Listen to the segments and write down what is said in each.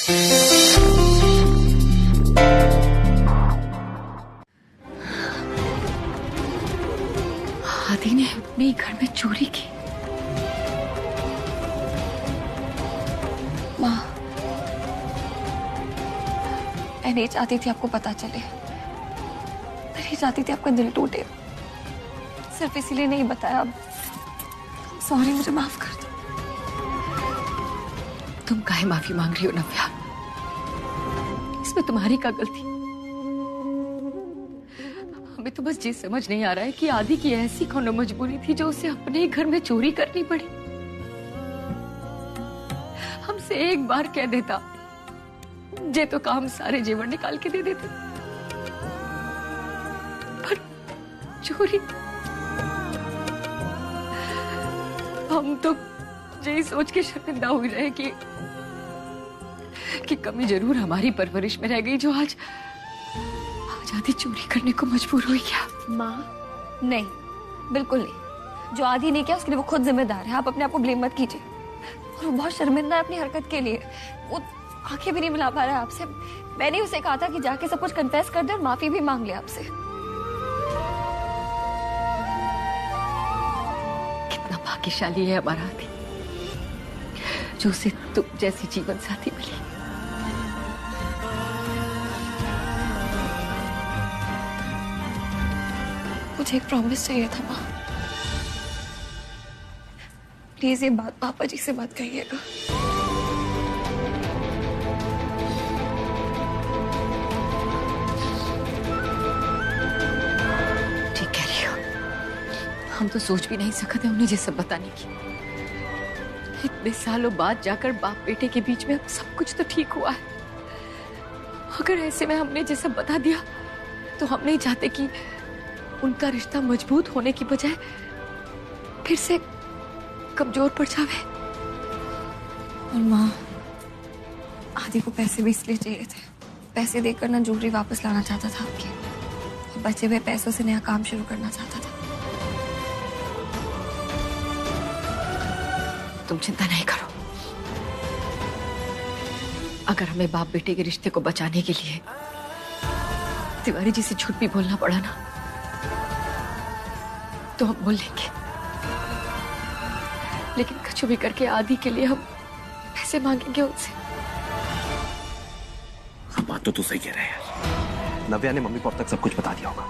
आदि ने अपने घर में चोरी की। माँ, मैं नहीं चाहती थी आपको पता चले, मैं नहीं चाहती थी आपका दिल टूटे, सिर्फ इसीलिए नहीं बताया। अब सॉरी, मुझे माफ कर दो। तुम काहे माफी मांग रही हो नव्या? इसमें तुम्हारी क्या गलती? हमें तो बस ये समझ नहीं आ रहा है कि आदि की ऐसी कौन मजबूरी थी जो उसे अपने ही घर में चोरी करनी पड़ी। हमसे एक बार कह देता, जे तो काम सारे जेवर निकाल के दे देते, पर चोरी। हम तो यही सोच के शर्मिंदा हुई रहे कि कमी जरूर हमारी परवरिश में रह गई, जो आज आदि चोरी करने को मजबूर हुई। क्या माँ? नहीं, बिल्कुल नहीं। जो आदि ने किया उसके लिए वो खुद जिम्मेदार है, आप अपने आप को ब्लेम मत कीजिए। और वो बहुत शर्मिंदा है अपनी हरकत के लिए, वो आंखें भी नहीं मिला पा रहा है आपसे। मैंने उसे कहा था कि जाके सब कुछ कन्फेस कर दे और माफी भी मांग ले आपसे। कितना भाग्यशाली है हमारा आदि, जो उसे तुम जैसी जीवन साथी मिली। मुझे एक प्रॉमिस चाहिए था माँ, प्लीज ये बात पापा जी से मत कहिएगा। ठीक कह रही हो, हम तो सोच भी नहीं सकते उन्हें ये सब बताने की। इतने सालों बाद जाकर बाप बेटे के बीच में अब सब कुछ तो ठीक हुआ है। अगर ऐसे में हमने ये सब बता दिया तो हम नहीं चाहते कि उनका रिश्ता मजबूत होने की बजाय फिर से कमजोर पड़ जावे। और माँ, आदि को पैसे भी इसलिए चाहिए थे, पैसे देकर ना ज्वेलरी वापस लाना चाहता था आपकी, और बचे हुए पैसों से नया काम शुरू करना चाहता था। तुम चिंता नहीं करो, अगर हमें बाप बेटे के रिश्ते को बचाने के लिए तिवारी जी से झूठ भी बोलना पड़ा ना, तो हम बोल लेंगे। लेकिन कुछ भी करके आदि के लिए हम पैसे मांगेंगे उनसे। बात तो तू सही कह रहा है यार। नव्या ने मम्मी को अब तक सब कुछ बता दिया होगा।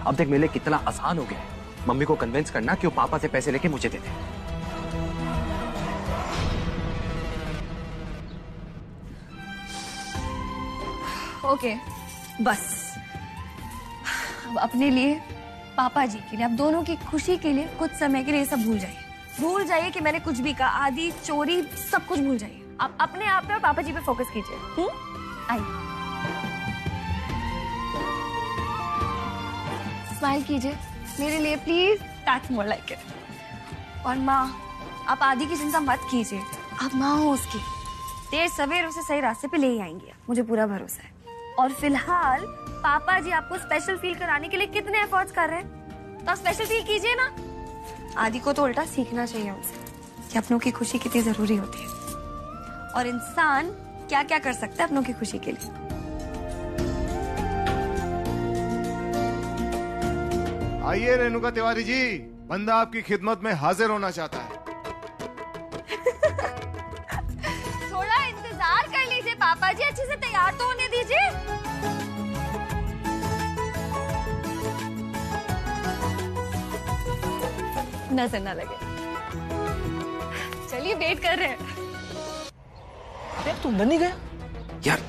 अब देख, मेरे लिए कितना आसान हो गया है मम्मी को कन्विंस करना कि वो पापा से पैसे लेके मुझे दे दे। ओके, बस अब अपने लिए, पापा जी के लिए, आप दोनों की खुशी के लिए कुछ समय के लिए सब भूल जाइए। भूल जाइए कि मैंने कुछ भी कहा, आदि, चोरी, सब कुछ भूल जाइए। आप अपने आप पे और पापा जी पे फोकस कीजिए। आइए, स्माइल कीजिए मेरे लिए please, that's more like it. और माँ, आप आदि की चिंता मत कीजिए, आप माँ हो उसकी, देर सवेर उसे सही रास्ते पे ले ही आएंगे, मुझे पूरा भरोसा है। और फिलहाल पापा जी आपको स्पेशल फील कराने के लिए कितने एफर्ट्स कर रहे हैं, तो आप स्पेशल फील कीजिए ना। आदि को तो उल्टा सीखना चाहिए उनसे कि अपनों की खुशी कितनी जरूरी होती है, और इंसान क्या क्या कर सकता है अपनों की खुशी के लिए। आइए रेणुका तिवारी जी, बंदा आपकी खिदमत में हाजिर होना चाहता है। थोड़ा इंतजार कर लीजिए पापा जी, अच्छे से तैयार तो होने दीजिए। नजर ना लगे, चलिए वेट कर रहे हैं। अरे तू अंदर नहीं गया? यार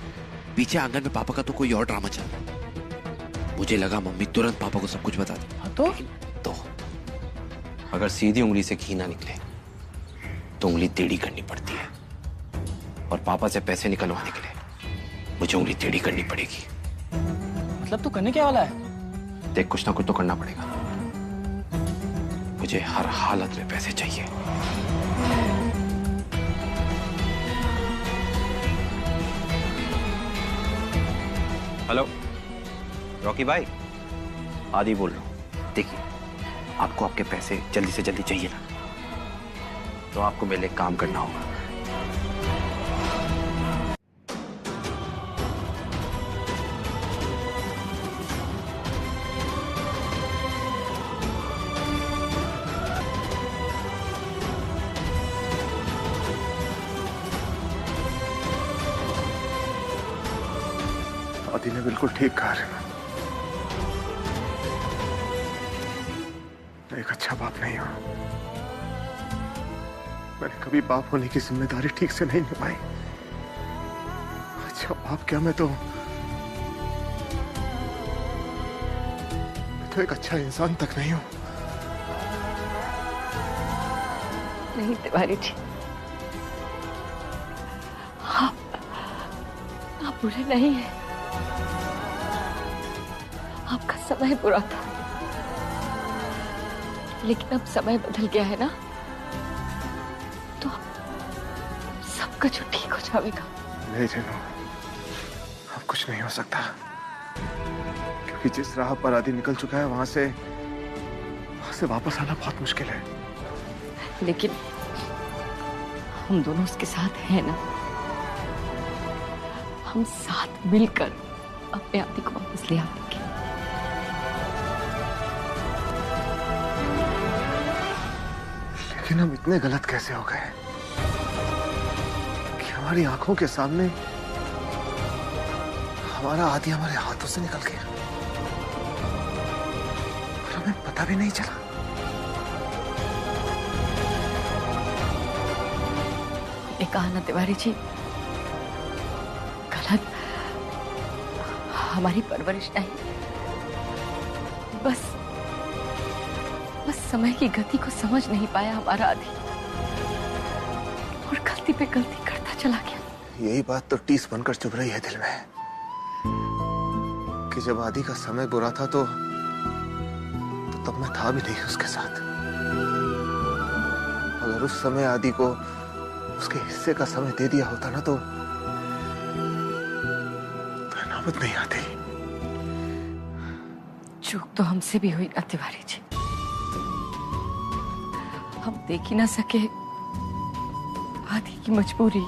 पीछे आंगन में पापा का तो कोई और ड्रामा चल रहा है। मुझे लगा मम्मी तुरंत पापा को सब कुछ बता दी। हाँ तो अगर सीधी उंगली से घी ना निकले तो उंगली टेढ़ी करनी पड़ती है, और पापा से पैसे निकलवाने के लिए मुझे उंगली टेढ़ी करनी पड़ेगी। मतलब तू करने क्या वाला है? देख, कुछ ना कुछ तो करना पड़ेगा। मुझे हर हालत में पैसे चाहिए। हेलो रॉकी भाई, आदि बोल रहा हूं। देखिए, आपको आपके पैसे जल्दी से जल्दी चाहिए ना, तो आपको मेरे लिए काम करना होगा। आदि ने बिल्कुल ठीक कहा रेनू। मैं एक अच्छा बाप नहीं हूं। मैंने कभी बाप होने की जिम्मेदारी ठीक से नहीं निभाई। अच्छा बाप क्या, मैं तो एक अच्छा इंसान तक नहीं हूं। नहीं तिवारी जी, आप बुरे नहीं हैं। आपका समय बुरा था, लेकिन अब समय बदल गया है ना, तो सब कुछ ठीक हो जाएगा। नहीं रेनू, अब कुछ नहीं हो सकता, क्योंकि जिस राह पर आदि निकल चुका है वहां से वापस आना बहुत मुश्किल है। लेकिन हम दोनों उसके साथ हैं ना, हम साथ मिलकर अपने आदि को वापस ले आएंगे। लेकिन हम इतने गलत कैसे हो गए कि हमारी आंखों के सामने हमारा आदि हमारे हाथों से निकल गया और हमें पता भी नहीं चला। ने कहा ना तिवारी जी, गलत हमारी परवरिश नहीं, बस समय की गति को समझ नहीं पाया हमारा आदि, और गलती पे गलती करता चला गया। यही बात तो टीस बनकर चुभ रही है दिल में कि जब आदि का समय बुरा था तो तब मैं था भी नहीं उसके साथ। अगर उस समय आदि को उसके हिस्से का समय दे दिया होता ना तो नौबत नहीं आती। चूक तो हमसे भी हुई ना तिवारी जी, हम देख ही ना सके आदि की मजबूरी,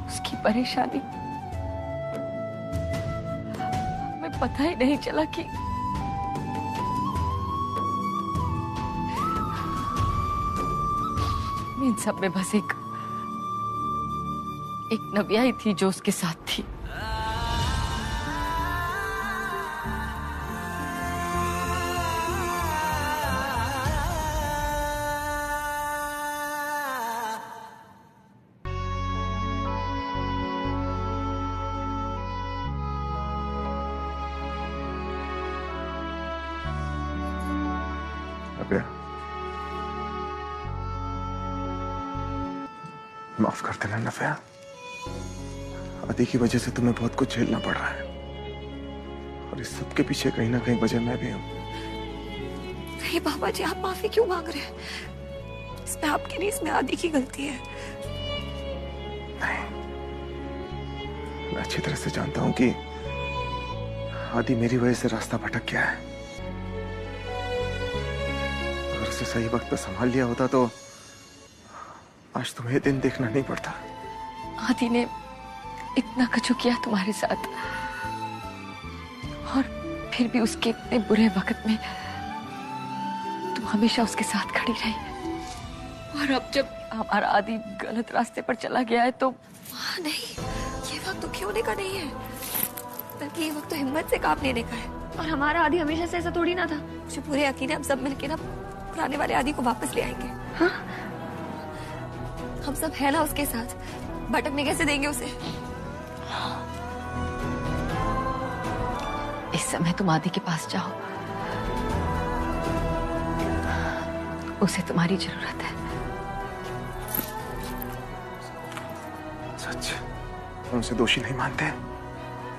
उसकी परेशानी। हमें पता ही नहीं चला कि इन सब में बस एक नव्या ही थी जो उसके साथ थी। नव्या, माफ कर देना नव्या, आदि की वजह से तुम्हें बहुत कुछ झेलना पड़ रहा है और इस सब के पीछे कहीं ना कहीं वजह मैं भी हूं। नहीं बाबा जी, आप माफी क्यों मांग रहे हैं? इसमें आपकी नहीं, इसमें आदि की गलती है। नहीं, मैं अच्छी तरह से जानता हूं कि आदि मेरी वजह से रास्ता भटक गया है। अगर उसे सही वक्त पर संभाल लिया होता तो आज तुम्हें दिन देखना नहीं पड़ता। आदि ने इतना कछु किया तुम्हारे साथ, और फिर भी उसके इतने बुरे वक्त में तुम हमेशा उसके साथ खड़ी रही। और अब जब हमारा आदि गलत रास्ते पर चला गया है तो नहीं, ये वक्त दुखी होने का नहीं है, बल्कि ये वक्त तो हिम्मत से काम लेने का है। और हमारा आदि हमेशा से ऐसा थोड़ी ना था। मुझे पूरे यकीन है हम सब मिलके ना पुराने वाले आदि को वापस ले आएंगे। हाँ, हम सब है ना उसके साथ, भटकने कैसे देंगे उसे? इस समय तुम आदि के पास जाओ, उसे तुम्हारी जरूरत है। सच, हम उसे दोषी नहीं मानते।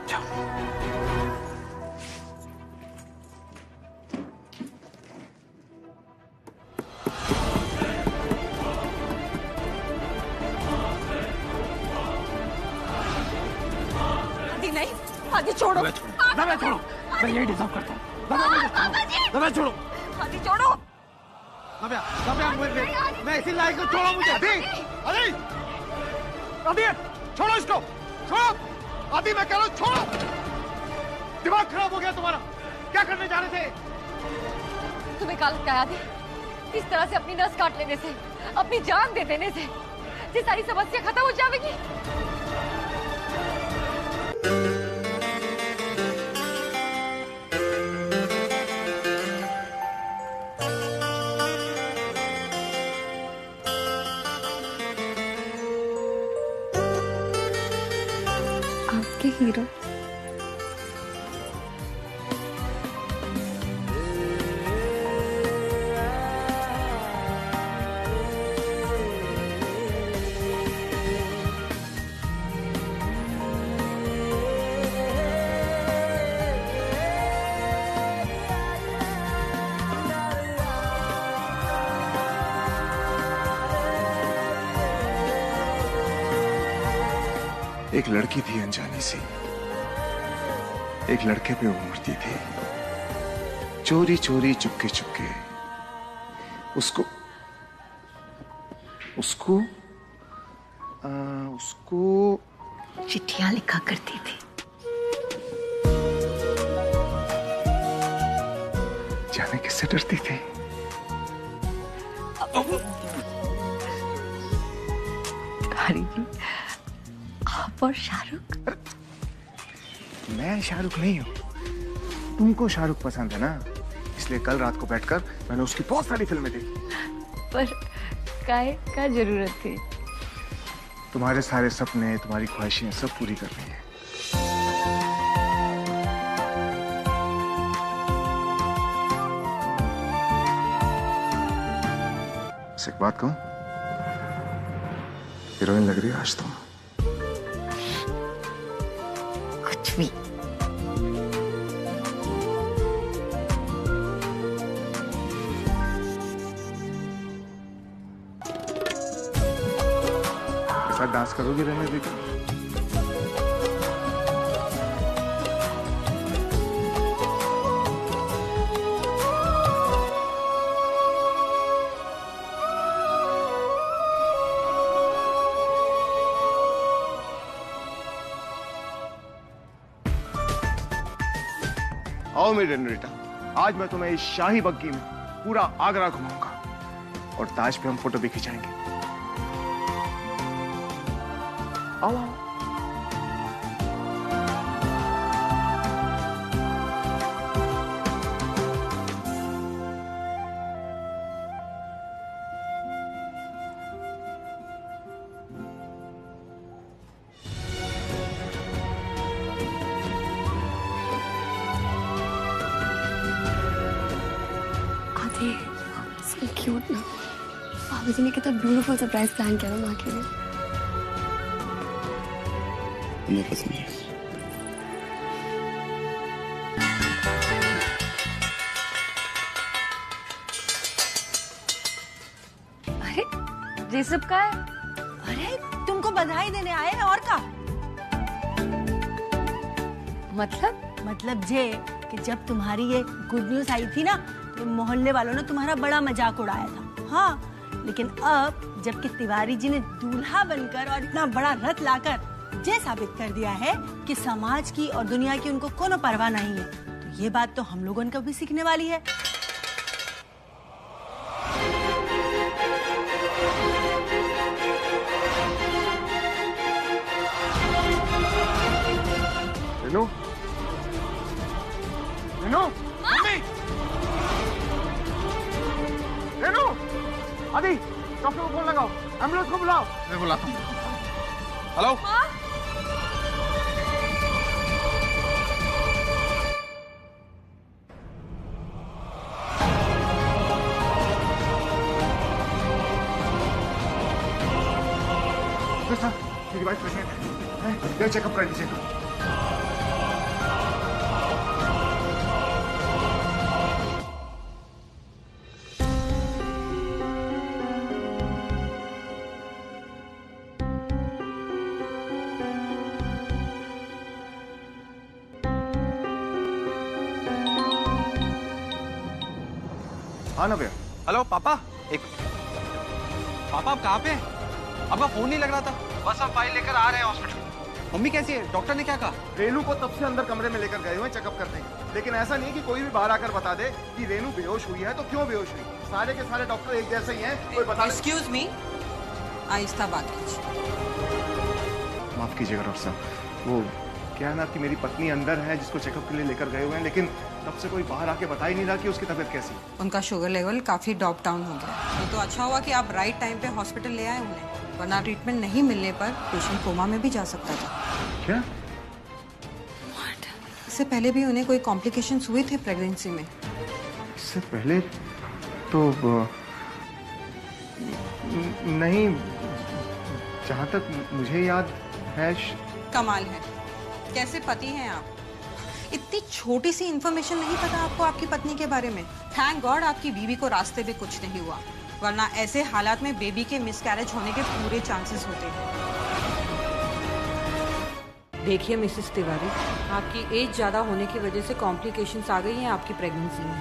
जाओ। आदि छोड़ो, नव्या छोड़ो, मैं यही डिजर्व करता हूँ। नव्या छोड़ो, आदि छोड़ो। नव्या, मैं इसी लायक को छोड़ो मुझे। आदि, छोड़ो इसको, छोड़ो। आदि, मैं कह रहा हूँ छोड़ो। दिमाग खराब हो गया तुम्हारा, क्या करने जा रहे थे? तुम्हें क्या लगता है आदि, इस तरह से अपनी नस काट लेने से, अपनी जान दे देने से ये सारी समस्या खत्म हो जाएगी? के हीरो। एक लड़की थी अनजानी सी, एक लड़के पे उमड़ती थी, चोरी चोरी चुपके चुपके उसको उसको उसको चिट्ठियां लिखा करती थी। जाने किससे डरती थी? तिवारी जी, आप और शाहरुख। मैं शाहरुख नहीं हूँ, तुमको शाहरुख पसंद है ना, इसलिए कल रात को बैठकर मैंने उसकी बहुत सारी फिल्में देखी। पर क्या जरूरत थी? तुम्हारे सारे सपने, तुम्हारी ख्वाहिशें सब पूरी करनी है। एक बात कहूं, हीरोइन लग रही है आज तुम। कुछ भी। ऐसा डांस करोगी रहने देकर? आओ मेरी रेनोरिटा, आज मैं तुम्हें इस शाही बग्गी में पूरा आगरा घुमाऊंगा और ताज पे हम फोटो भी खिंचाएंगे। आओ आओ। So cute ना। बाबा जी ने कितना ब्यूटीफुल सरप्राइज प्लान किया ना माँ के लिए। मुझे पसंद है। अरे ये सब का है? अरे तुमको बधाई देने आए हैं और का? मतलब जे कि जब तुम्हारी ये गुड न्यूज आई थी ना, तो मोहल्ले वालों ने तुम्हारा बड़ा मजाक उड़ाया था। हाँ, लेकिन अब जबकि तिवारी जी ने दूल्हा बनकर और इतना बड़ा रथ लाकर ये साबित कर दिया है कि समाज की और दुनिया की उनको कोनो परवाह नहीं है, तो ये बात तो हम लोगों को भी सीखने वाली है। रेनू, रेनू, मम्मी, रेनू, आदि, डॉक्टर को फोन लगाओ, एम्बुलेंस को बुलाओ। मैं बुलाता हूँ। हेलो। सर, मेरी वाइफ प्रेग्नेंट है, चेकअप कर लीजिएगा। हाँ ना भैया। हेलो पापा, एक पापा आप कहाँ पे हैं? आपका फोन नहीं लग रहा था। बस हम फाइल लेकर आ रहे हैं हॉस्पिटल। मम्मी कैसी है? डॉक्टर ने क्या कहा? रेनू को तब से अंदर कमरे में लेकर गए हुए चेकअप करने, लेकिन ऐसा नहीं कि कोई भी बाहर आकर बता दे कि रेनू बेहोश हुई है तो क्यों बेहोश हुई। सारे के सारे डॉक्टर एक जैसे ही हैं, कोई बता। एक्सक्यूज मी, आहिस्ता बात कीजिए। माफ कीजिएगा डॉक्टर साहब, वो क्या है ना कि मेरी पत्नी अंदर है जिसको चेकअप के लिए लेकर गए हुए हैं, लेकिन तब से कोई बाहर आके बता ही नहीं रहा कि उसकी तबीयत कैसी। उनका शुगर लेवल काफी ड्रॉप डाउन हो गया। ये तो अच्छा हुआ कि आप राइट टाइम पे हॉस्पिटल ले आए उन्हें, वरना ट्रीटमेंट नहीं मिलने पर पेशेंट कोमा में भी जा सकता था। क्या? इससे पहले भी उन्हें कोई कॉम्प्लिकेशंस हुए थे प्रेगनेंसी में? इससे पहले तो नहीं, जहाँ तक मुझे याद है। कमाल है, कैसे पति हैं आप? इतनी छोटी सी इंफॉर्मेशन नहीं पता आपको आपकी पत्नी के बारे में। थैंक गॉड आपकी बीवी को रास्ते में कुछ नहीं हुआ, वरना ऐसे हालात में बेबी के मिसकैरेज होने के पूरे चांसेस होते हैं। देखिए मिसेस तिवारी, आपकी एज ज़्यादा होने की वजह से कॉम्प्लिकेशंस आ गई हैं आपकी प्रेगनेंसी में।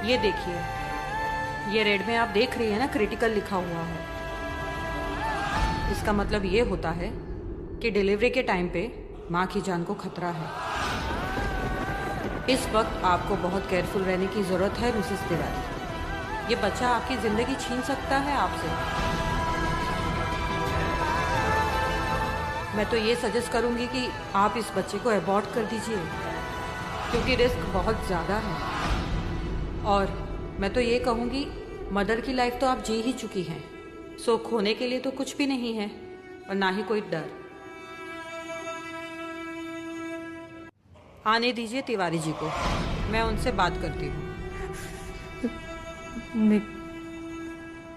ये देखिए, ये रेड में आप देख रही हैं ना, क्रिटिकल लिखा हुआ है। इसका मतलब ये होता है कि डिलीवरी के टाइम पे माँ की जान को खतरा है। इस वक्त आपको बहुत केयरफुल रहने की ज़रूरत है मिसेस तिवारी। ये बच्चा आपकी ज़िंदगी छीन सकता है आपसे। मैं तो ये सजेस्ट करूंगी कि आप इस बच्चे को अबॉर्ट कर दीजिए, क्योंकि रिस्क बहुत ज़्यादा है। और मैं तो ये कहूँगी, मदर की लाइफ तो आप जी ही चुकी हैं, सो खोने के लिए तो कुछ भी नहीं है और ना ही कोई डर। आने दीजिए तिवारी जी को, मैं उनसे बात करती हूँ।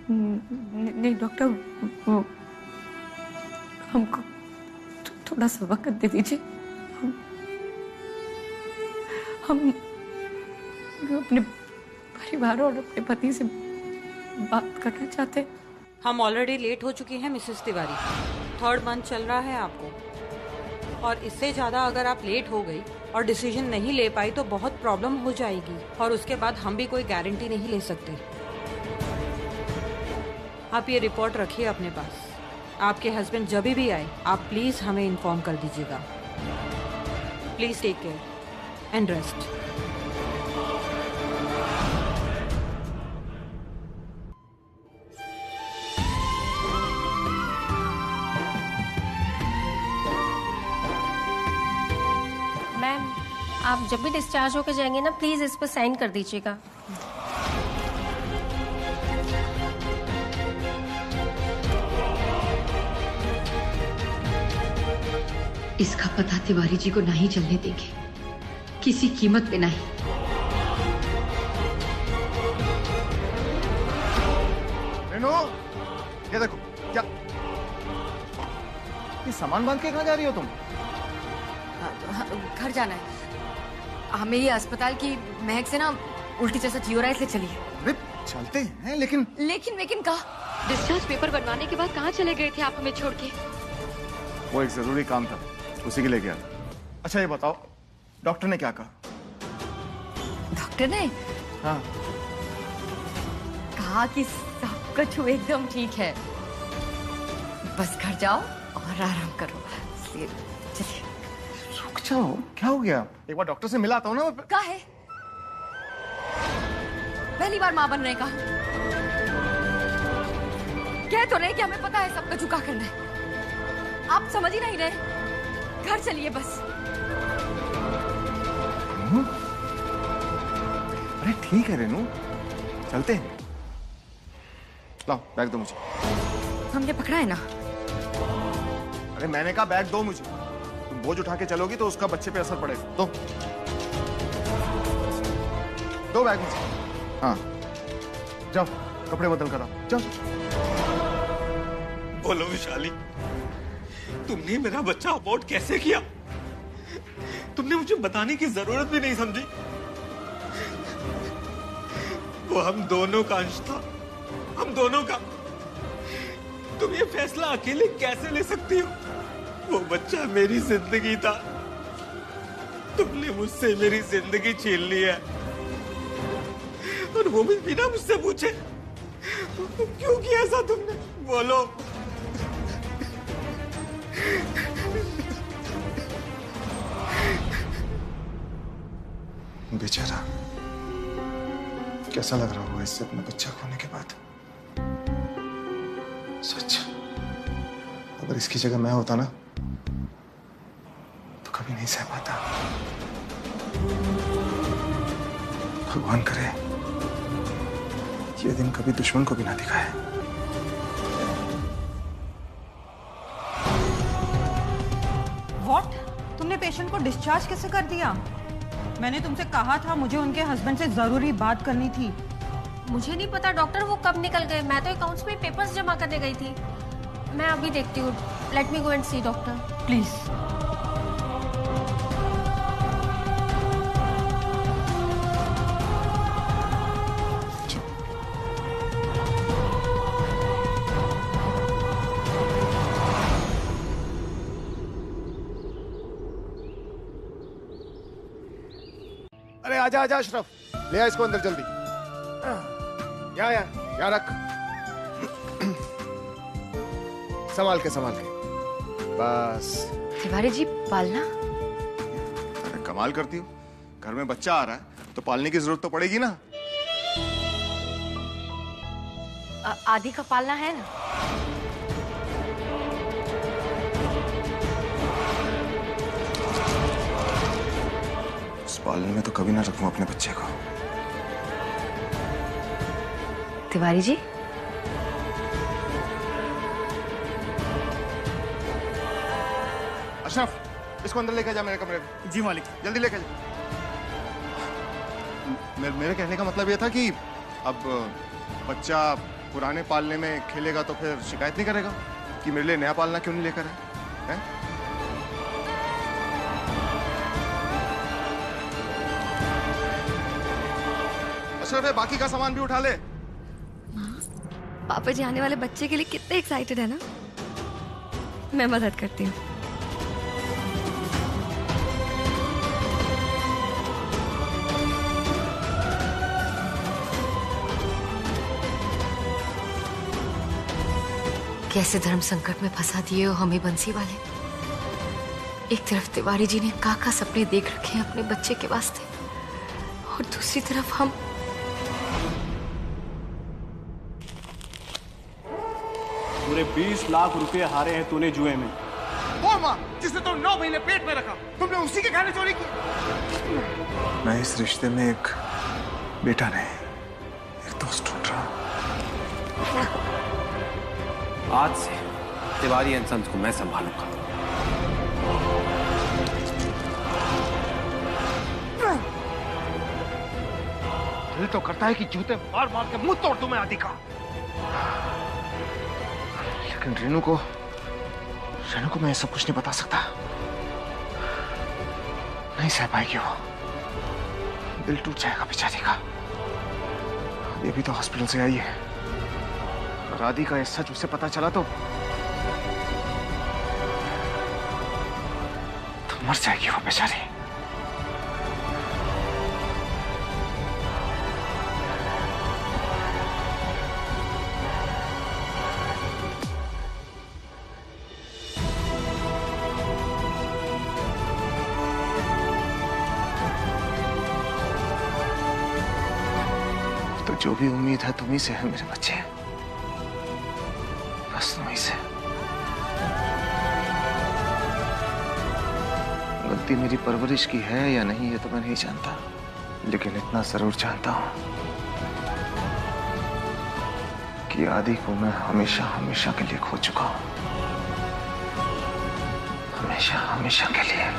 नहीं डॉक्टर, वो हमको थोड़ा सा वक्त दे दीजिए। हम अपने परिवार और अपने पति से बात करना चाहते हैं। हम ऑलरेडी लेट हो चुकी हैं मिसेस तिवारी। 3rd मंथ चल रहा है आपको, और इससे ज़्यादा अगर आप लेट हो गई और डिसीजन नहीं ले पाई तो बहुत प्रॉब्लम हो जाएगी, और उसके बाद हम भी कोई गारंटी नहीं ले सकते। आप ये रिपोर्ट रखिए अपने पास। आपके हस्बैंड जब भी आए आप प्लीज़ हमें इन्फॉर्म कर दीजिएगा। Please take care and rest. Ma'am, आप जब भी डिस्चार्ज होकर जाएंगे ना, प्लीज़ इस पर साइन कर दीजिएगा। इसका पता तिवारी जी को नहीं चलने देंगे, किसी कीमत पे नहीं। रेनू, ये देखो क्या, ये सामान बांध के कहाँ जा रही हो तुम? घर जाना है हमें। ये अस्पताल की महक से ना उल्टी जैसा जी हो रहा है, इसलिए चलिए। अरे चलते हैं, लेकिन लेकिन कहा? डिस्चार्ज पेपर बनवाने के बाद कहाँ चले गए थे आप हमें छोड़ के? वो एक जरूरी काम था, उसी के लिए गया। अच्छा ये बताओ, डॉक्टर ने क्या कहा? डॉक्टर ने हाँ, कहा कि सब कुछ एकदम ठीक है, बस घर जाओ और आराम करो। इसलिए चलिए। रुक जाओ, क्या हो गया? एक बार डॉक्टर से मिला आता हूँ ना। क्या है? पहली बार माँ बन रहे का? कह तो रहे कि हमें पता है सबका झुका करना है, आप समझ ही नहीं रहे। घर चलिए बस। रेनू? अरे ठीक है रेनू, चलते हैं। लाओ बैग दो मुझे। हमने पकड़ा है ना। अरे मैंने कहा बैग दो मुझे। तुम बोझ उठा के चलोगी तो उसका बच्चे पे असर पड़ेगा। दो बैग मुझे। हाँ जाओ, कपड़े बदल कर आओ, जाओ। बोलो विशाली, तुमने मेरा बच्चा अबॉर्ट कैसे किया? तुमने मुझे बताने की जरूरत भी नहीं समझी। वो हम दोनों का अंश था, हम दोनों का। तुम ये फैसला अकेले कैसे ले सकती हो? वो बच्चा मेरी जिंदगी था, तुमने मुझसे मेरी जिंदगी छीन ली है, और वो भी बिना मुझसे पूछे। क्यों किया ऐसा तुमने? बोलो। बेचारा, कैसा लग रहा होगा इससे अपना बच्चा खोने के बाद? सच, अगर इसकी जगह मैं होता ना तो कभी नहीं सह पाता। भगवान करे ये दिन कभी दुश्मन को भी ना दिखाए। व्हाट? तुमने तुमने पेशेंट को डिस्चार्ज कैसे कर दिया? मैंने तुमसे कहा था मुझे उनके हस्बैंड से जरूरी बात करनी थी। मुझे नहीं पता डॉक्टर वो कब निकल गए। मैं तो अकाउंट्स में पेपर्स जमा करने गई थी। मैं अभी देखती हूँ। Let me go and see doctor please. अरे आजा आजा अशरफ, ले आ इसको अंदर जल्दी। यहाँ यहाँ यहाँ रख। संभाल के बस। तिवारी जी पालना? अरे कमाल करती हूँ, घर में बच्चा आ रहा है तो पालने की जरूरत तो पड़ेगी ना। आदि का पालना है ना? उस पालने में तो कभी ना रखूं अपने बच्चे को। तिवारी जी अशरफ, इसको अंदर लेके जा मेरे कमरे में। जी मालिक। जल्दी लेके जा। मेरे कहने का मतलब ये था कि अब बच्चा पुराने पालने में खेलेगा तो फिर शिकायत नहीं करेगा कि मेरे लिए नया पालना क्यों नहीं लेकर आए? अशरफ, बाकी का सामान भी उठा ले। पापा जी आने वाले बच्चे के लिए कितने एक्साइटेड है ना। मैं मदद करती हूँ। कैसे धर्म संकट में फंसा दिए हो हमें बंसी वाले। एक तरफ तिवारी जी ने काका सपने देख रखे हैं अपने बच्चे के वास्ते, और दूसरी तरफ हम। पूरे 20 लाख रुपए हारे हैं तूने जुए में। वो माँ जिसे तो 9 महीने पेट में रखा, तुमने उसी के खाने चोरी की। मैं इस रिश्ते में एक बेटा नहीं, एक दोस्त ढूंढ रहा हूं। आज से तिवारी एंड सन्स को मैं संभालूंगा। दिल तो करता है कि जूते मार मार के मुंह तोड़ दूं मैं आदि का, लेकिन रेनू को मैं सब कुछ नहीं बता सकता। नहीं सह पाएगी वो, दिल टूट जाएगा बेचारी का। ये भी तो हॉस्पिटल से आई है, और आदि का ये सच उसे पता चला तो मर जाएगी वो बेचारी। तो जो भी उम्मीद है तुम्ही से है मेरे बच्चे, बस तुम्ही से। गलती मेरी परवरिश की है या नहीं ये तो मैं नहीं जानता, लेकिन इतना जरूर जानता हूं कि आदि को मैं हमेशा हमेशा के लिए खो चुका हूं। हमेशा हमेशा के लिए।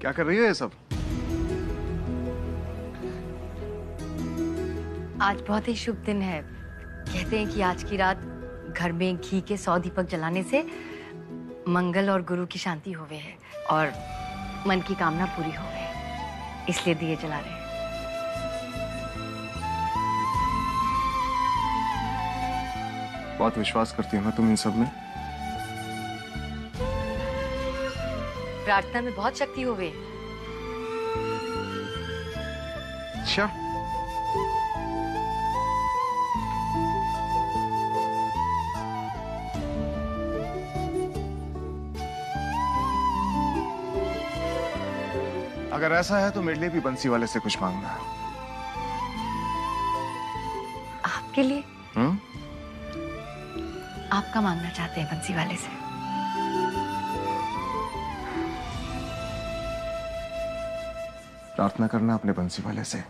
क्या कर रही है ये सब? आज बहुत ही शुभ दिन है। कहते हैं कि आज की रात घर में घी के 100 दीपक जलाने से मंगल और गुरु की शांति होवे है और मन की कामना पूरी होवे, इसलिए दिए जला रहे हैं। बहुत विश्वास करती हो ना तुम इन सब में? प्रार्थना में बहुत शक्ति होवे। अच्छा, अगर ऐसा है तो मेरे लिए भी बंसी वाले से कुछ मांगना है। आपके लिए? आपका मांगना चाहते हैं बंसी वाले से? प्रार्थना करना अपने बंसी वाले से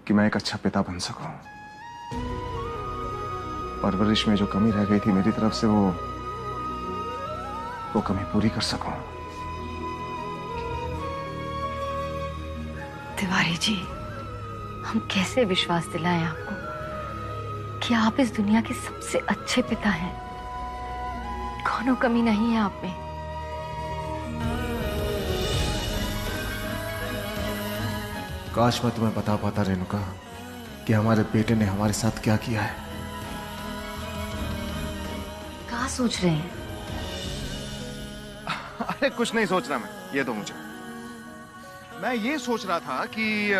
कि मैं एक अच्छा पिता बन सकूं। परवरिश में जो कमी रह गई थी मेरी तरफ से वो कमी पूरी कर सकूं। तिवारी जी, हम कैसे विश्वास दिलाएं आपको कि आप इस दुनिया के सबसे अच्छे पिता हैं। कौनो कमी नहीं है आप में। काश मैं तुम्हें बता पाता रेणुका कि हमारे बेटे ने हमारे साथ क्या किया है। क्या सोच रहे हैं? अरे कुछ नहीं सोच रहा मैं, ये तो मैं ये सोच रहा था कि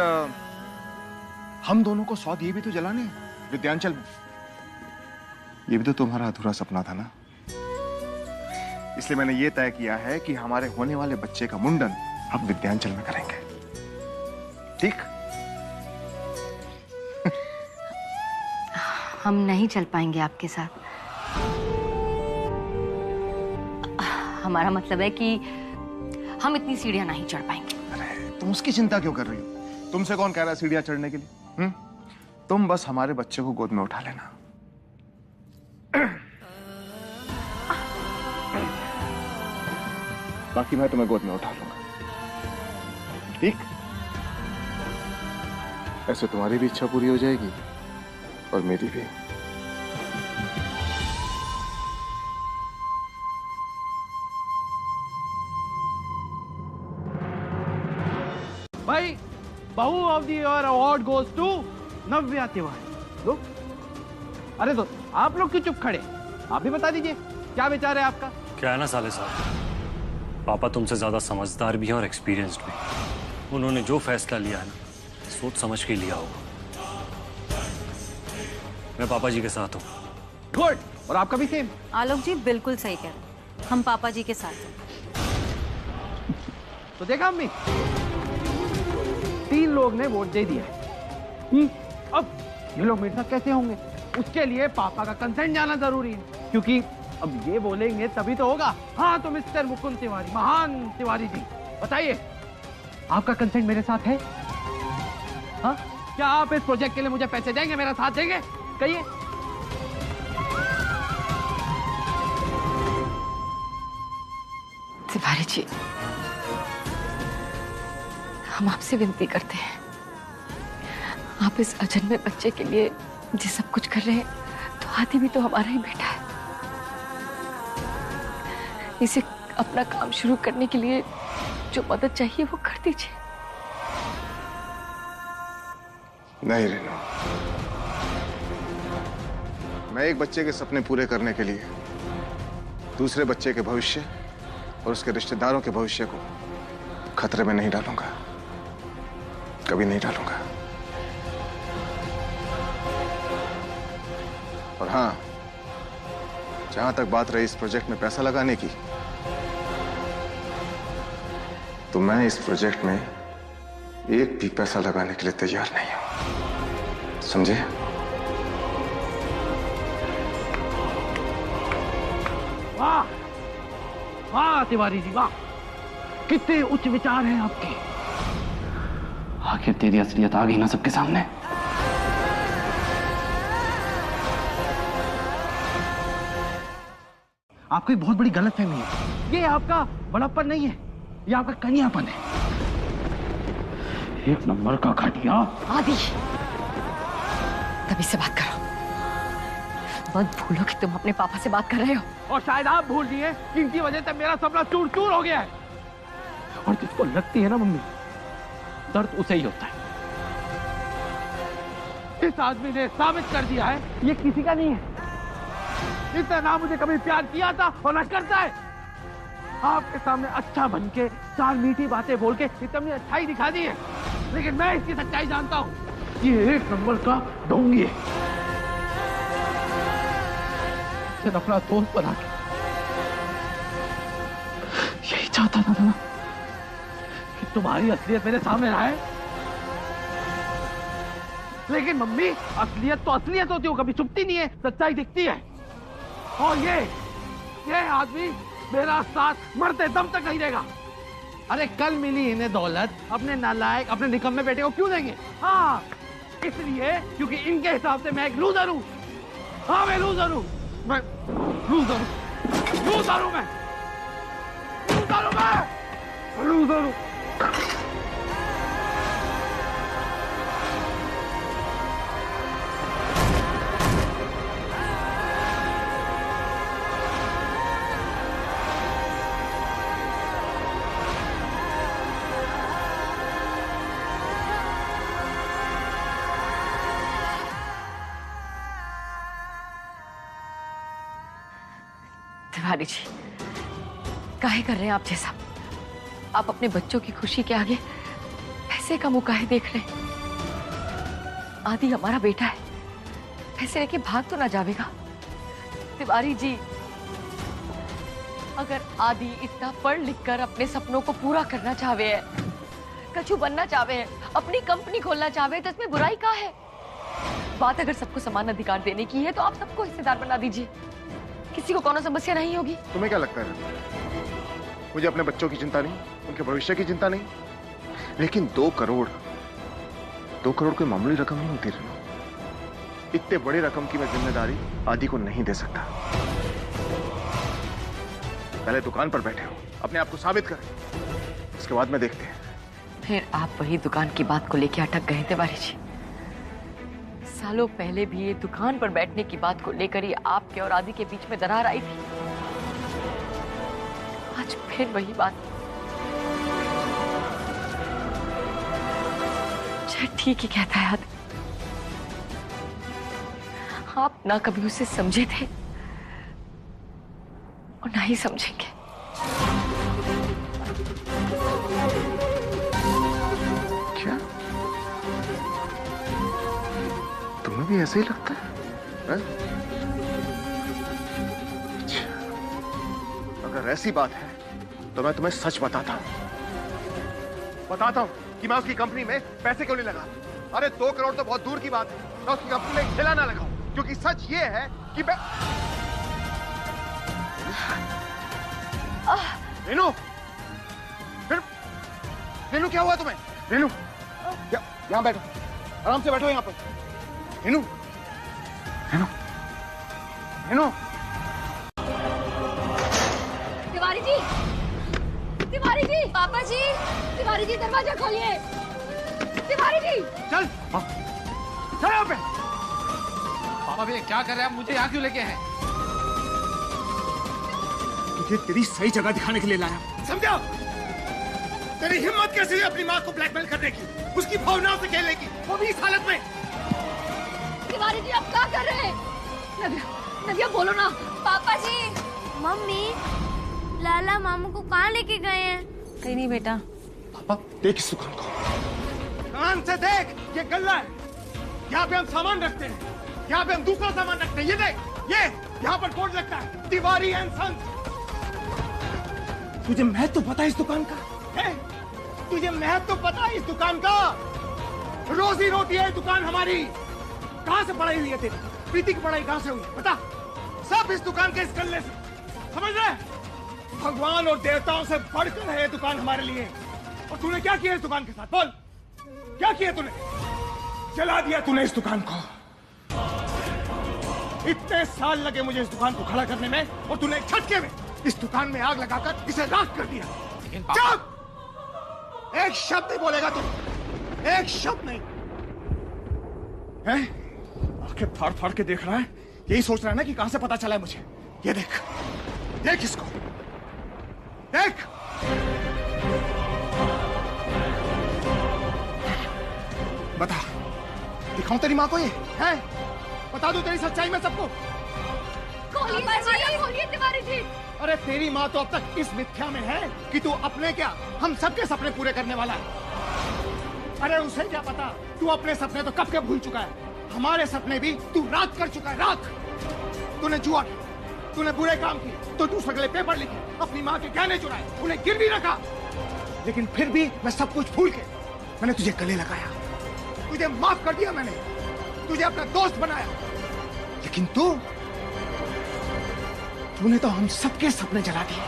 हम दोनों को सौद ये भी तो जलाने हैं विद्यांचल में। ये भी तो तुम्हारा अधूरा सपना था ना। इसलिए मैंने ये तय किया है कि हमारे होने वाले बच्चे का मुंडन हम विद्यांचल में करेंगे। ठीक? हम नहीं चल पाएंगे आपके साथ। हमारा मतलब है कि हम इतनी सीढ़ियां नहीं चढ़ पाएंगे। अरे तुम उसकी चिंता क्यों कर रही हो? तुमसे कौन कह रहा है सीढ़ियां चढ़ने के लिए? तुम बस हमारे बच्चे को गोद में उठा लेना। बाकी मैं तुम्हें गोद में उठा लूंगा। ठीक? ऐसे तुम्हारी भी इच्छा पूरी हो जाएगी और मेरी भी। भाई, बहू of the year award goes to Navya Tiwari. लो। अरे तो आप लोग क्यों चुप खड़े? आप भी बता दीजिए क्या विचार है आपका? क्या है ना साले साहब, पापा तुमसे ज्यादा समझदार भी हैं और एक्सपीरियंस्ड भी। उन्होंने जो फैसला लिया है ना, सोच समझ के लिया होगा। मैं पापा जी के साथ हूँ। गुड। और आपका भी सेम? आलोक जी बिल्कुल सही कह रहे हैं, हम पापा जी के साथ हैं। तो देखा अम्मी, 3 लोग ने वोट दे दिया है। अब ये लोग मेरे साथ कैसे होंगे? उसके लिए पापा का कंसेंट जाना जरूरी है, क्योंकि अब ये बोलेंगे तभी तो होगा। हाँ तो मिस्टर मुकुंद तिवारी, महान तिवारी जी, बताइए आपका कंसेंट मेरे साथ है? हाँ, क्या आप इस प्रोजेक्ट के लिए मुझे पैसे देंगे, मेरा साथ देंगे? कहिए। तिवारी जी, हम आपसे विनती करते हैं, आप इस अजन्मे बच्चे के लिए जो सब कुछ कर रहे हैं, तो आदि भी तो हमारा ही बेटा है। इसे अपना काम शुरू करने के लिए जो मदद चाहिए वो कर दीजिए। नहीं रेनू, मैं एक बच्चे के सपने पूरे करने के लिए दूसरे बच्चे के भविष्य और उसके रिश्तेदारों के भविष्य को खतरे में नहीं डालूंगा, कभी नहीं डालूंगा। और हाँ, जहां तक बात रही इस प्रोजेक्ट में पैसा लगाने की, तो मैं इस प्रोजेक्ट में एक भी पैसा लगाने के लिए तैयार नहीं हूं, समझे? वाह वाह तिवारी जी, वाह, कितने उच्च विचार हैं आपके। आखिर तेरी असलियत आ गई ना सबके सामने। आपको एक बहुत बड़ी गलतफहमी है। ये आपका बड़प्पन नहीं है, ये आपका कन्यापन है। एक नंबर का घटिया। आदि, तभी से बात करो। मत भूलो कि तुम अपने पापा से बात कर रहे हो। और शायद आप भूल गए कि इनकी वजह से मेरा सपना चूर चूर हो गया है। और जिसको लगती है ना मम्मी, दर्द उसे ही होता है। इस आदमी ने साबित कर दिया है ये किसी का नहीं है। इसने ना मुझे कभी प्यार किया था और ना करता है। आपके सामने अच्छा बन के 4 मीठी बातें बोल के इतनी अच्छाई दिखा दी है, लेकिन मैं इसकी सच्चाई जानता हूँ। ये एक नंबर का ढोंगी है। इसे अपना दोस्त बना के यही चाहता था ना कि तुम्हारी असलियत मेरे सामने लाए। लेकिन मम्मी, असलियत तो असलियत होती है, कभी छुपती नहीं है, सच्चाई दिखती है। और ये आदमी मेरा साथ मरते दम तक नहीं देगा। अरे कल मिली इन्हें दौलत, अपने नालायक, अपने निकम्मे बेटे को क्यों देंगे? हाँ, इसलिए क्योंकि इनके हिसाब से मैं एक लूजर हूँ। हाँ, मैं लूजर हूँ, मैं लूजर हूँ, लूजर हूँ, मैं लूजर हूँ, मैं लूजर हूँ। तिवारी जी, काहे कर रहे हैं आप जैसा? आप अपने बच्चों की खुशी के आगे पैसे का मुंह काहे देख रहे हैं? आदि हमारा बेटा है, पैसे लेके भाग तो ना जाएगा। तिवारी जी, अगर आदि इतना पढ़ लिख कर अपने सपनों को पूरा करना चाहवे है, कछु बनना चाहवे है, अपनी कंपनी खोलना चाहवे, तो इसमें बुराई क्या है? बात अगर सबको समान अधिकार देने की है तो आप सबको हिस्सेदार बना दीजिए, किसी को कोनो समस्या नहीं होगी। तुम्हें क्या लगता है? मुझे अपने बच्चों की चिंता नहीं, उनके भविष्य की चिंता नहीं, लेकिन 2 करोड़ कोई मामूली रकम नहीं होती रेनू। इतने बड़ी रकम की मैं जिम्मेदारी आदि को नहीं दे सकता। पहले दुकान पर बैठे हो, अपने आप को साबित करें, उसके बाद में देखते हैं। फिर आप वही दुकान की बात को लेकर अटक गए तिवारी जी। सालों पहले भी ये दुकान पर बैठने की बात को लेकर ही आपके और आदि के बीच में दरार आई थी। आज फिर वही बात। ठीक ही कहता है आदि, आप ना कभी उसे समझे थे और ना ही समझेंगे। क्या तुम्हें भी ऐसे ही लगता है? अच्छा, अगर ऐसी बात है तो मैं तुम्हें सच बताता हूं कि मैं उसकी कंपनी में पैसे क्यों नहीं लगा। अरे 2 करोड़ तो बहुत दूर की बात है, मैं उसकी कंपनी में ठेला ना लगाऊं, क्योंकि सच ये है कि मैं रेनू, रेनू क्या हुआ तुम्हें? रेनू, यहाँ बैठो, आराम से बैठो यहाँ पर। रेनू, रेनू, रेनू। तिवारी जी, तिवारी जी, पापा जी, तिवारी जी दरवाजा खोलिए। तिवारी जी, चल यहाँ पे। पापा भी क्या कर रहे हैं? मुझे यहाँ क्यों लेके हैं? तुझे तेरी सही जगह दिखाने के लिए लाया, समझा? तेरी हिम्मत कैसे हुई अपनी माँ को ब्लैकमेल करने की, उसकी भावनाओं से खेलने की, वो भी इस हालत में? तिवारी जी, आप क्या कर रहे हैं? नदिया बोलो ना। पापा जी, मम्मी, लाला मामू को कहाँ लेके गए हैं? कहीं नहीं बेटा। पापा देख इस दुकान को, कान से देख, ये गल्ला है, यहाँ पे हम सामान रखते हैं, यहाँ पे हम दूसरा सामान रखते हैं। ये देख, ये यहाँ पर बोर्ड लगता है, तिवारी एंड सन्स। तुझे महत्व पता है इस दुकान का? है? तुझे महत्व पता है इस दुकान का? रोजी रोटी है दुकान हमारी। कहाँ से पढ़ाई हुई है तेरी? प्रीति की पढ़ाई कहाँ से हुई बता? सब इस दुकान के इस गल्ले से, समझ रहे? भगवान और देवताओं से बढ़कर है ये दुकान हमारे लिए। और तूने क्या किया इस दुकान के साथ? बोल, क्या किया तूने? जला दिया तूने इस दुकान को। इतने साल लगे मुझे इस दुकान को खड़ा करने में, और तूने एक झटके में इस दुकान में आग लगाकर इसे राख कर दिया। चुप! एक शब्द नहीं बोलेगा तू, एक शब्द नहीं। हैं? आंखें फाड़ फाड़ के देख रहा है, यही सोच रहा है ना कि कहां से पता चला है मुझे। ये देख, देख इसको, देख। बता, दिखाऊं तेरी माँ को ये है? बता दूं तेरी सच्चाई में सबको? खोलिए तिवारी जी। अरे तेरी माँ तो अब तक इस मिथ्या में है कि तू अपने क्या, हम सबके सपने पूरे करने वाला है। अरे उसे क्या पता, तू अपने सपने तो कब के भूल चुका है। हमारे सपने भी तू राख कर चुका है, राख। तूने जुआ किया, तूने बुरे काम किए, तो तू सगले पेपर लिखे, अपनी माँ के गहने चुराए, उन्हें गिरवी रखा। लेकिन फिर भी मैं सब कुछ भूल के मैंने तुझे गले लगाया, तुझे माफ कर दिया मैंने, तुझे अपना दोस्त बनाया। लेकिन तूने तो हम सबके सपने जला दिए।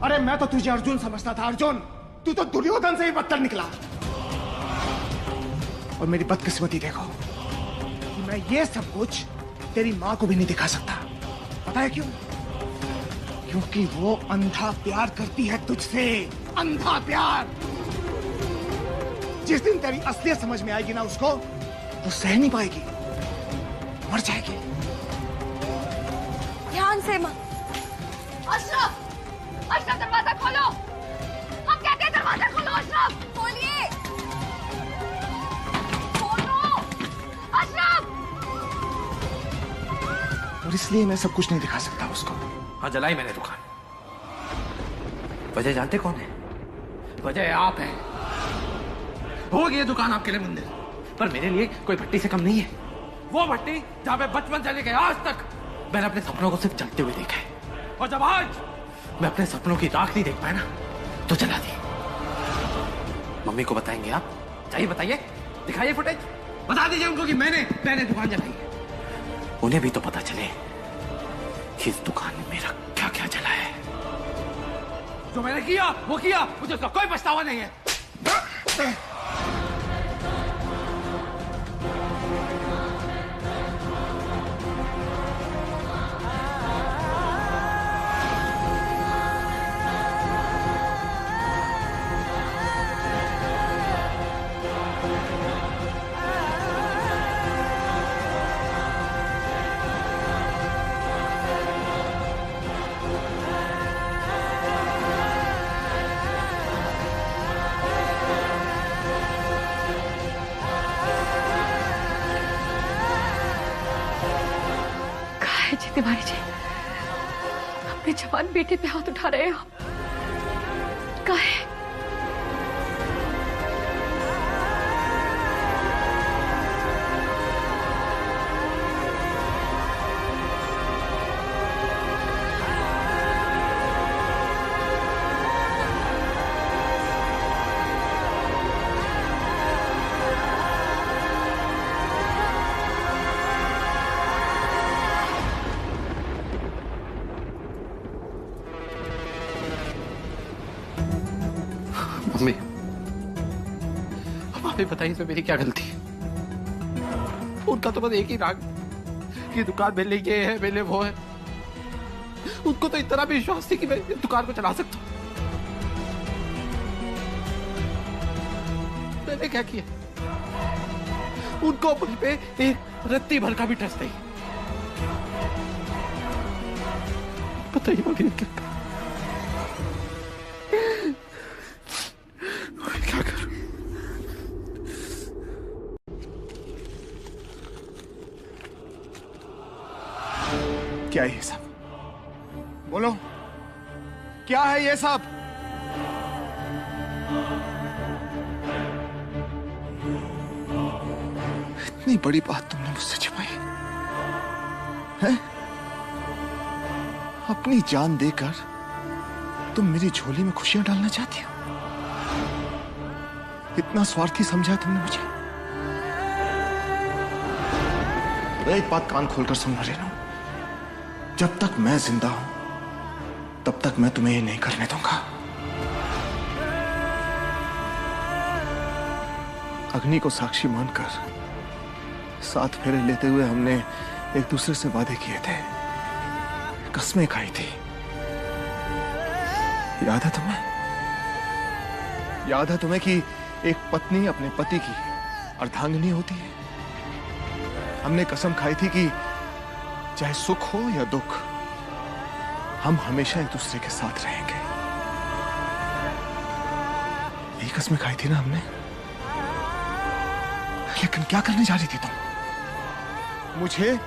अरे मैं तो तुझे अर्जुन समझता था, अर्जुन। तू तो दुर्योधन से ही बदतर निकला। और मेरी बदकिस्मती देखो कि मैं ये सब कुछ तेरी मां को भी नहीं दिखा सकता। पता है क्यों? क्योंकि वो अंधा प्यार करती है तुझसे, अंधा प्यार। जिस दिन तेरी असलियत समझ में आएगी ना उसको, वो सह नहीं पाएगी, मर जाएगी। ध्यान से मां। अशरफ, अशरफ दरवाजा खोलो। हम कहते हैं दरवाजा खोलो। अशरफ खोलिए, खोलो अशरफ। और इसलिए मैं सब कुछ नहीं दिखा सकता उसको। हाँ, जलाई मैंने दुकान। वजह जानते कौन है? वजह आप है। होगी ये दुकान आपके लिए मंदिर, पर मेरे लिए कोई भट्टी से कम नहीं है। वो भट्टी जहां पे बचपन से लेके आज तक मैंने अपने सपनों को सिर्फ जलते हुए देखा है। और जब आज मैं अपने सपनों की राख नहीं देख पाया ना, तो जला दी। मम्मी को बताएंगे आप? चाहिए बताइए, दिखाइए फुटेज, बता दीजिए उनको कि मैंने दुकान जलाई है। उन्हें भी तो पता चले कि इस दुकान में मेरा क्या क्या जला है। जो मैंने किया वो किया, मुझे उसका कोई पछतावा नहीं है। तिवारी जी, अपने जवान बेटे पे हाथ उठा रहे हो। कहाँ है? मम्मी, अब आप ही बताइए तो मेरी क्या गलती है? उनका तो बस एक ही राग कि दुकान मेरे लिए ये है, मेरे लिए वो है। उनको तो इतना भी विश्वास थी कि मैं दुकान को चला सकता हूँ। मैंने क्या किया? उनको मुझ पे एक रत्ती भर का भी ट्रस्ट नहीं। बताइए मम्मी, क्या करूं? क्या है ये सब? बोलो, क्या है ये सब? इतनी बड़ी बात तुमने मुझसे छिपाई है? अपनी जान देकर तुम मेरी झोली में खुशियां डालना चाहती हो? इतना स्वार्थी समझा तुमने मुझे? एक बात कान खोलकर सुनना रेनू, जब तक मैं जिंदा हूं तब तक मैं तुम्हें ये नहीं करने दूंगा। अग्नि को साक्षी मानकर 7 फेरे लेते हुए हमने एक दूसरे से वादे किए थे, कसमें खाई थी। याद है तुम्हें? याद है तुम्हें कि एक पत्नी अपने पति की अर्धांगिनी होती है? हमने कसम खाई थी कि चाहे सुख हो या दुख, हम हमेशा एक दूसरे के साथ रहेंगे। यही कसमें खाई थी ना हमने? लेकिन क्या करने जा रही थी तुम? मुझे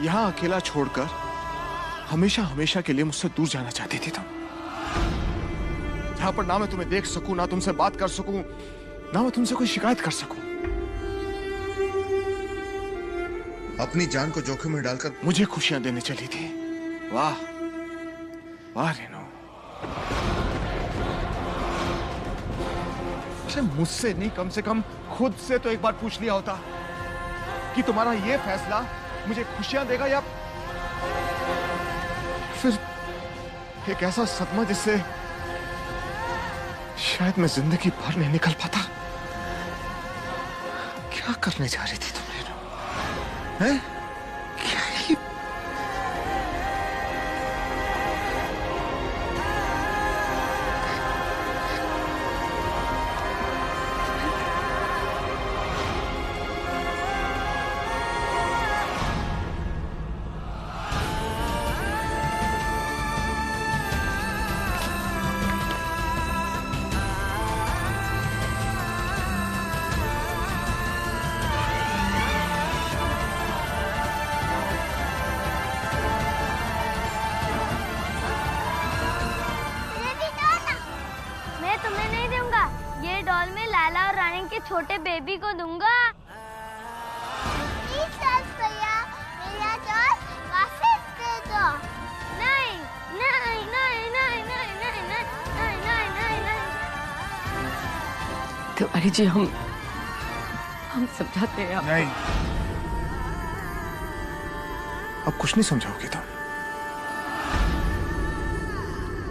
यहां अकेला छोड़कर हमेशा हमेशा के लिए मुझसे दूर जाना चाहती थी तुम, जहां पर ना मैं तुम्हें देख सकूं, ना तुमसे बात कर सकूं, ना मैं तुमसे कोई शिकायत कर सकूं। अपनी जान को जोखिम में डालकर मुझे खुशियां देने चली थी। वाह वाह रेनू, अरे मुझसे नहीं, कम से कम खुद से तो एक बार पूछ लिया होता कि तुम्हारा ये फैसला मुझे खुशियां देगा या फिर एक ऐसा सदमा जिससे शायद मैं जिंदगी भर नहीं निकल पाता। क्या करने जा रही थी तुम मेरे, हैं? क्या ही मैं तुम्हें नहीं दूंगा, ये डॉल में लाला और रानी के छोटे बेबी को दूंगा। भैया, मेरा डॉल वापस दे दो। नहीं नहीं नहीं नहीं नहीं नहीं नहीं नहीं नहीं नहीं। तिवारी जी, हम समझाते हैं आप। नहीं, अब कुछ नहीं समझाओगी तुम।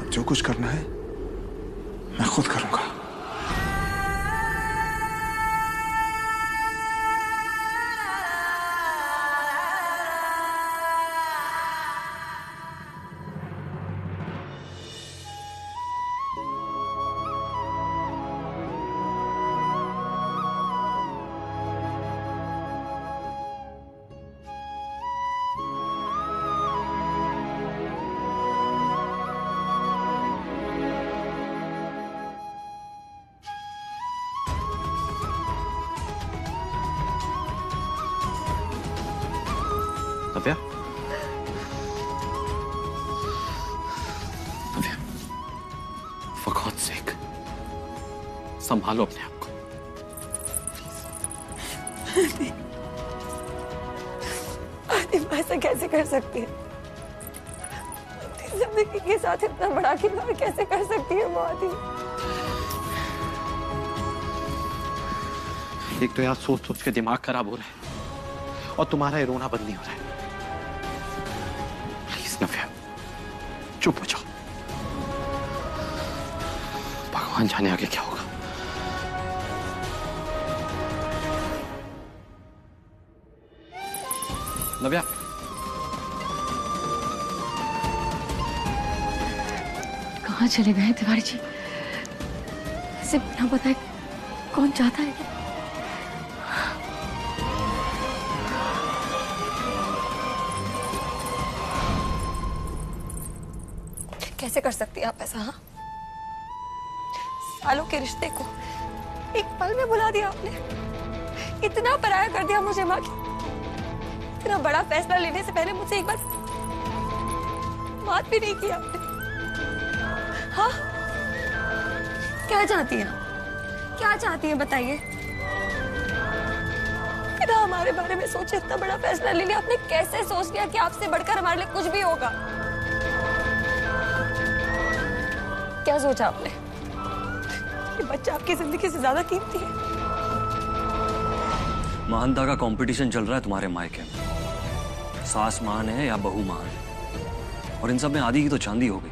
अब जो कुछ करना है मैं खुद करूंगा। नव्या, नव्या, for God's sake, संभालो अपने आप को। आदि ऐसा कैसे कर सकती है? जिंदगी के साथ इतना बड़ा खिलवाड़ कैसे कर सकती है वो आदि? एक तो यार सोच सोच के दिमाग खराब हो रहा है और तुम्हारा ये रोना बंद नहीं हो रहा है। प्लीज नव्या, चुप हो जाओ। भगवान जाने आगे क्या होगा। नव्या, कहाँ चले गए तिवारी जी? ऐसे बिना बताए कौन चाहता है कि कैसे कर सकती हैं आप ऐसा? हाँ, सालों के रिश्ते को एक पल में भुला दिया आपने। इतना पराया कर दिया मुझे माँ की। इतना बड़ा फैसला लेने से पहले मुझसे एक बार बात भी नहीं की आपने। हाँ, क्या चाहती हैं? क्या चाहती हैं बताइए? बिना हमारे बारे में सोचे इतना बड़ा फैसला ले लिया आपने। कैसे सोच लिया कि आपसे बढ़कर हमारे लिए कुछ भी होगा? क्या सोचा आपने? ये बच्चा आपकी जिंदगी से ज्यादा कीमती है। महानता का कंपटीशन चल रहा है तुम्हारे मायके में। सास महान है या बहू महान है, और इन सब में आदि की तो चांदी हो गई,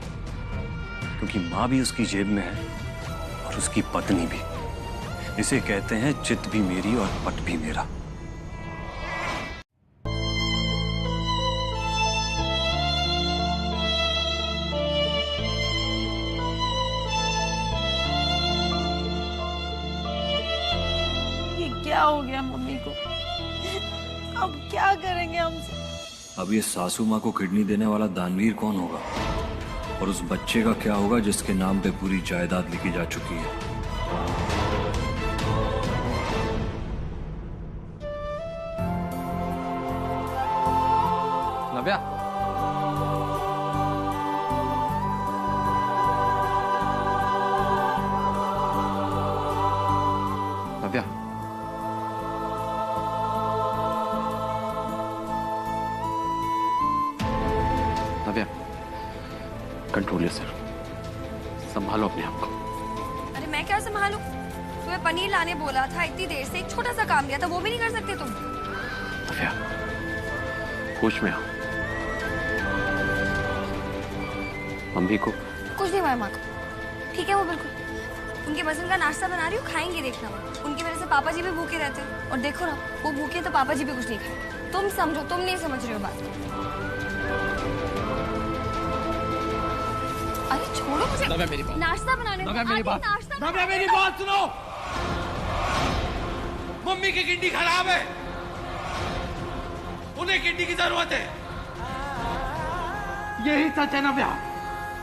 क्योंकि माँ भी उसकी जेब में है और उसकी पत्नी भी। इसे कहते हैं चित भी मेरी और पट भी मेरा। ये क्या हो गया मम्मी को? अब क्या करेंगे हम? अब ये सासू माँ को किडनी देने वाला दानवीर कौन होगा, और उस बच्चे का क्या होगा जिसके नाम पे पूरी जायदाद लिखी जा चुकी है? नव्या, नव्या, नव्या, कंट्रोल योरसेल्फ, संभालो अपने आप को। अरे मैं क्या संभालूं? तुम्हें पनीर लाने बोला था, इतनी देर से एक छोटा सा काम दिया था, वो भी नहीं कर सकते तुम? नव्या, होश में आओ। मम्मी को कुछ नहीं हुआ माँ को, ठीक है वो बिल्कुल। उनकी पसंद का नाश्ता बना रही हूँ, खाएंगे, देखना। उनकी वजह से पापा जी भी भूखे रहते हैं, और देखो ना वो भूखे तो पापा जी भी कुछ नहीं खाए। तुम समझो, तुम नहीं समझ रहे हो बात। अरे छोड़ो मुझे, नव्या मेरी बात, नाश्ता बनाने। नव्या मेरी बात, नव्या मेरी बात सुनो। मम्मी की किडनी खराब है, उन्हें किडनी की जरूरत है। यही सच है नव्या,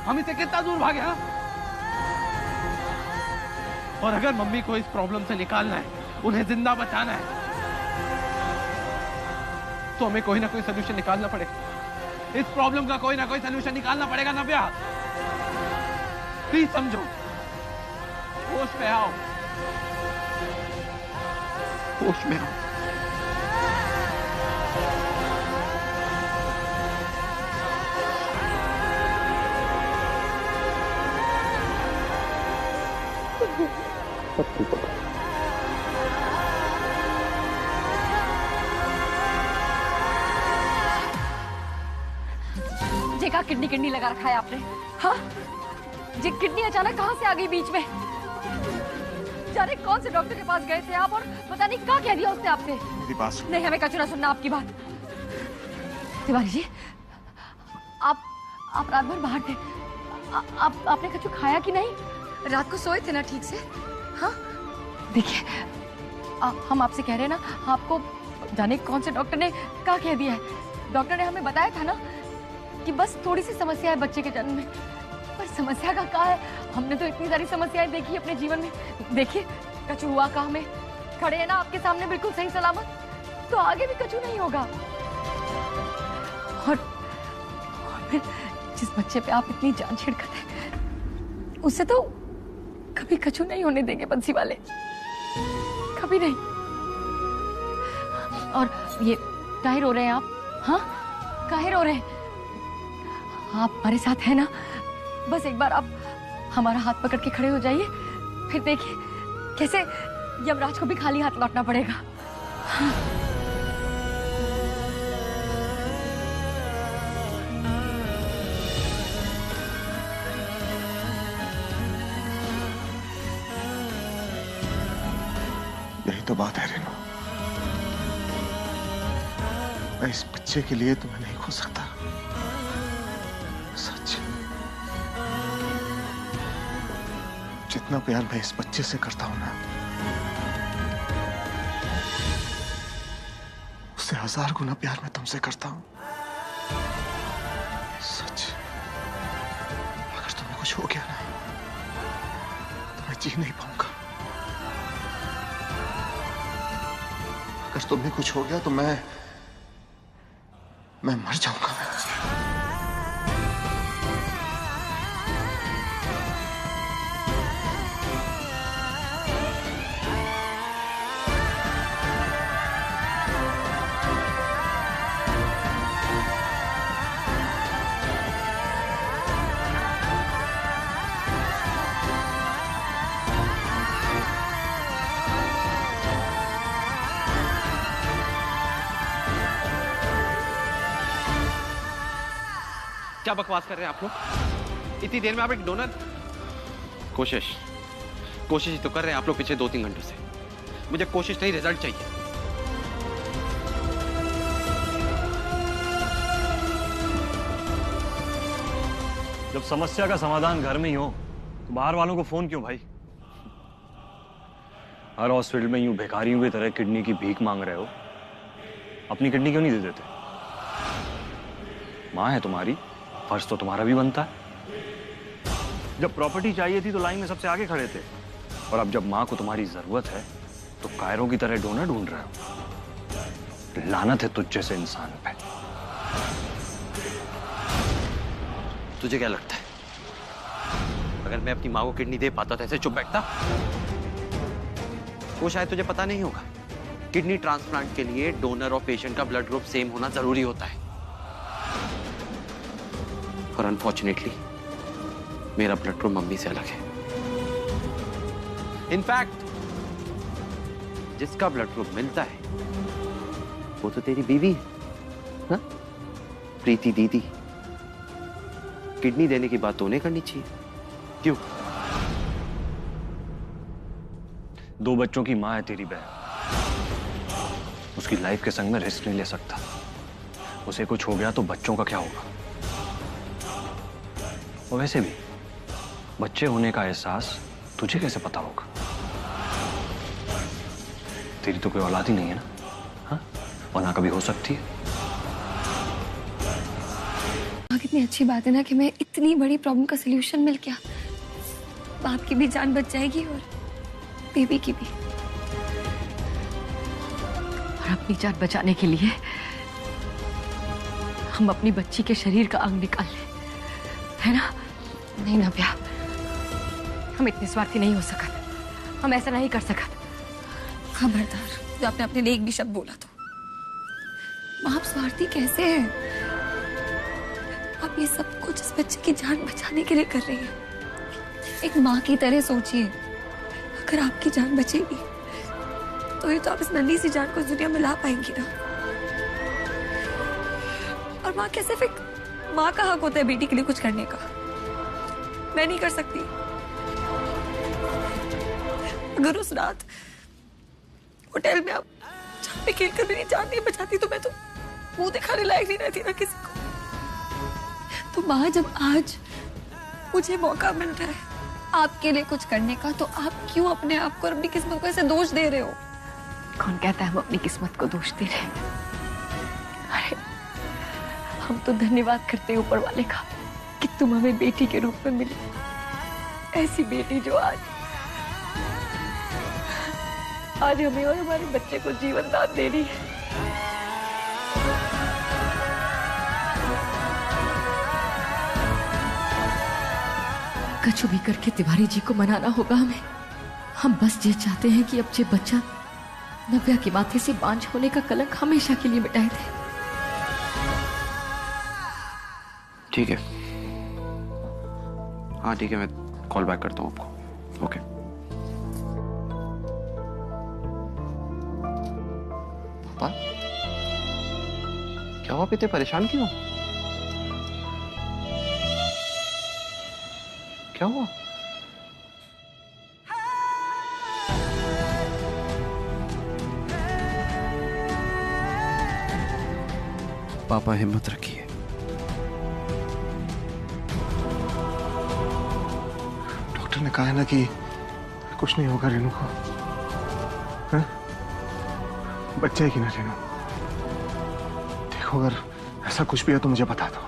हम इसे कितना दूर भागे। हाँ, और अगर मम्मी को इस प्रॉब्लम से निकालना है, उन्हें जिंदा बचाना है, तो हमें कोई ना कोई सलूशन निकालना पड़ेगा। इस प्रॉब्लम का कोई ना कोई सलूशन निकालना पड़ेगा नव्या। प्लीज समझो, होश में आओ, होश में आओ। जेका किडनी किडनी लगा रखा है आपने। हाँ, जी किडनी अचानक कहाँ से आ गई बीच में? जाने कौन से डॉक्टर के पास गए थे आप, और पता नहीं क्या कह दिया उसने आपसे। मेरी बात सुनो। नहीं, हमें कचू ना सुनना आपकी बात। तिवारी जी, आप रात भर बाहर थे, आपने कचू खाया कि नहीं? रात को सोए थे ना ठीक से? हाँ देखिए, हम आपसे कह रहे हैं ना, आपको जाने कौन से डॉक्टर ने क्या कह दिया है। डॉक्टर ने हमें बताया था ना कि बस थोड़ी सी समस्या है बच्चे के जन्म में, पर समस्या का क्या है? हमने तो इतनी सारी समस्याएं देखी अपने जीवन में। देखिए कचू हुआ का, हमें खड़े हैं ना आपके सामने बिल्कुल सही सलामत, तो आगे भी कचू नहीं होगा। और फिर जिस बच्चे पे आप इतनी जान छिड़कते हैं, उससे तो कभी कचू नहीं होने देंगे बंसी वाले, कभी नहीं। और ये काहे रो रहे हैं आप? हाँ, काहे रो रहे हैं? आप हमारे साथ हैं ना? बस एक बार आप हमारा हाथ पकड़ के खड़े हो जाइए, फिर देखिए कैसे यमराज को भी खाली हाथ लौटना पड़ेगा। हाँ। यही तो बात है रेनू, मैं इस बच्चे के लिए तुम्हें नहीं खो सकता, सच। जितना प्यार मैं इस बच्चे से करता हूं ना, उससे 1000 गुना प्यार मैं तुमसे करता हूं, सच। अगर तुम्हें कुछ हो गया ना, तो मैं जी नहीं पाऊंगा। अगर तुम्हें कुछ हो गया तो मैं मर जाऊंगा। क्या बकवास कर रहे हैं आप लोग? इतनी देर में आप एक डोनर? कोशिश ही तो कर रहे हैं आप लोग पिछले 2-3 घंटों से। मुझे कोशिश नहीं, रिजल्ट चाहिए। जब समस्या का समाधान घर में ही हो तो बाहर वालों को फोन क्यों भाई? हर हॉस्पिटल में यूं भिखारियों की तरह किडनी की भीख मांग रहे हो, अपनी किडनी क्यों नहीं दे देते? माँ है तुम्हारी, फर्ज तो तुम्हारा भी बनता है। जब प्रॉपर्टी चाहिए थी तो लाइन में सबसे आगे खड़े थे, और अब जब माँ को तुम्हारी जरूरत है तो कायरों की तरह डोनर ढूंढ रहे हो। लानत है तुझ जैसे इंसान पे। तुझे क्या लगता है अगर मैं अपनी माँ को किडनी दे पाता तो ऐसे चुप बैठता? वो शायद तुझे पता नहीं होगा, किडनी ट्रांसप्लांट के लिए डोनर और पेशेंट का ब्लड ग्रुप सेम होना जरूरी होता है। और अनफॉर्चुनेटली मेरा ब्लड ग्रुप मम्मी से अलग है। इनफैक्ट जिसका ब्लड ग्रुप मिलता है वो तो तेरी बीवी है ना, प्रीति दीदी। किडनी देने की बात तो उन्हें करनी चाहिए। क्यों? 2 बच्चों की मां है तेरी बहन, उसकी लाइफ के संग में रिस्क नहीं ले सकता। उसे कुछ हो गया तो बच्चों का क्या होगा? और वैसे भी बच्चे होने का एहसास तुझे कैसे पता होगा? तेरी तो कोई औलाद ही नहीं है ना, हाँ? और ना कभी हो सकती है। कितनी अच्छी बात है ना कि मैं इतनी बड़ी प्रॉब्लम का सलूशन मिल गया। बाप की भी जान बच जाएगी और बेबी की भी। और अपनी जान बचाने के लिए हम अपनी बच्ची के शरीर का अंग निकाल लें, है ना? नहीं नव्या, हम इतने स्वार्थी नहीं हो सकते, हम ऐसा नहीं कर सकते। खबरदार, जो आपने अपने लिए एक भी शब्द बोला तो। आप स्वार्थी कैसे हैं? आप ये सब कुछ इस बच्चे की जान बचाने के लिए कर रही हैं। एक माँ की तरह सोचिए, अगर आपकी जान बचेगी तो ये तो आप इस नन्ही सी जान को इस दुनिया में ला पाएंगी ना। और माँ कैसे, फिर माँ का हक होता है बेटी के लिए कुछ करने का। मैं नहीं कर सकती। अगर उस रात होटल में आप छत पे खेल कर मेरी जान नहीं बचाती तो मैं तो मुंह दिखाने लायक नहीं रहती ना किसी को। तो माँ, जब आज मुझे मौका मिल रहा है आपके लिए कुछ करने का, तो आप क्यों अपने आप को और अपनी किस्मत को ऐसे दोष दे रहे हो? कौन कहता है हम अपनी किस्मत को दोष दे रहे हैं? अरे हम तो धन्यवाद करते हैं ऊपर वाले का कि तुम हमें बेटी के रूप में मिली। ऐसी बेटी जो आज हमें और हमारे बच्चे को जीवन दान दे रही है। कछु भी करके तिवारी जी को मनाना होगा हमें। हम बस ये चाहते हैं कि अब ये बच्चा नव्या के माथे से बांझ होने का कलंक हमेशा के लिए मिटाए दे। ठीक है, हाँ ठीक है, मैं कॉल बैक करता हूँ आपको। ओके। पापा क्या हुआ? इतने परेशान क्यों? क्या हुआ? पापा हिम्मत रखिए। डॉक्टर ने कहा है ना कि कुछ नहीं होगा रेनू को। हैं? बच्चा है कि ना रेनू? देखो, अगर ऐसा कुछ भी है तो मुझे बता दो।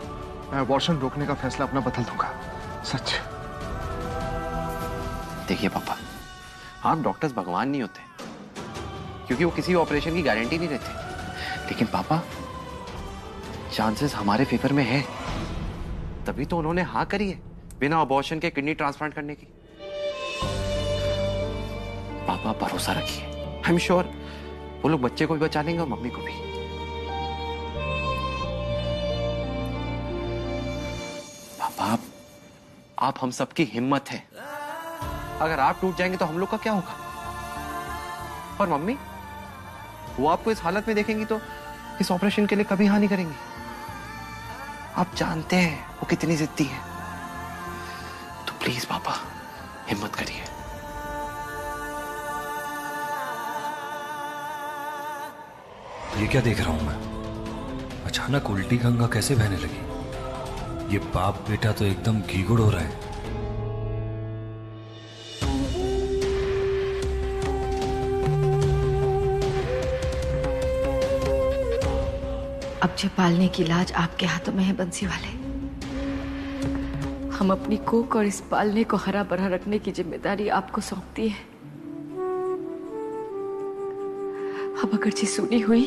मैं अबॉर्शन रोकने का फैसला अपना बदल दूंगा, सच। देखिए पापा, आप डॉक्टर्स भगवान नहीं होते, क्योंकि वो किसी ऑपरेशन की गारंटी नहीं देते। लेकिन पापा, चांसेस हमारे फेवर में है, तभी तो उन्होंने हाँ करी है बिना अबॉर्शन के किडनी ट्रांसप्लांट करने की। पापा भरोसा रखिए, आई एम श्योर वो लोग बच्चे को भी बचा लेंगे और मम्मी को भी। पापा, आप हम सबकी हिम्मत है। अगर आप टूट जाएंगे तो हम लोग का क्या होगा? और मम्मी, वो आपको इस हालत में देखेंगी तो इस ऑपरेशन के लिए कभी हाँ नहीं करेंगी। आप जानते हैं वो कितनी जिद्दी है। तो प्लीज पापा हिम्मत करिए। ये क्या देख रहा हूं मैं? अचानक उल्टी गंगा कैसे बहने लगी? ये बाप बेटा तो एकदम घीगुड़ हो रहा है। अब जो पालने की लाज आपके हाथों में है बंसी वाले। हम अपनी कोख और इस पालने को हरा भरा रखने की जिम्मेदारी आपको सौंपती है। अब अगर जी सुनी हुई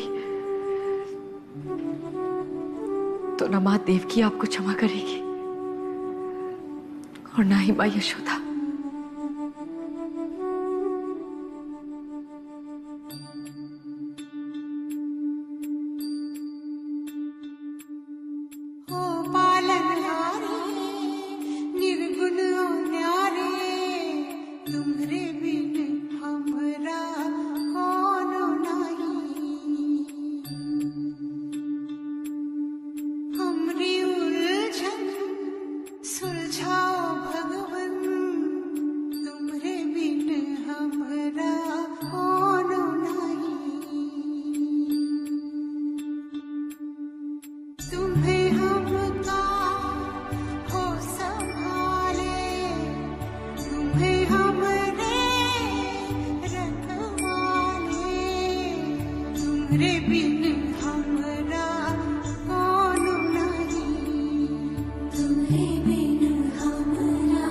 तो न मां देवकी आपको क्षमा करेगी और ना ही मां यशोदा। तुम्हारे बिन हमरा कौन तुम्हारे बिन हमरा कौन नहीं, तुम्हारे बिन हमरा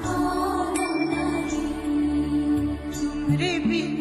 कौन नहीं, तुम्हारे बिन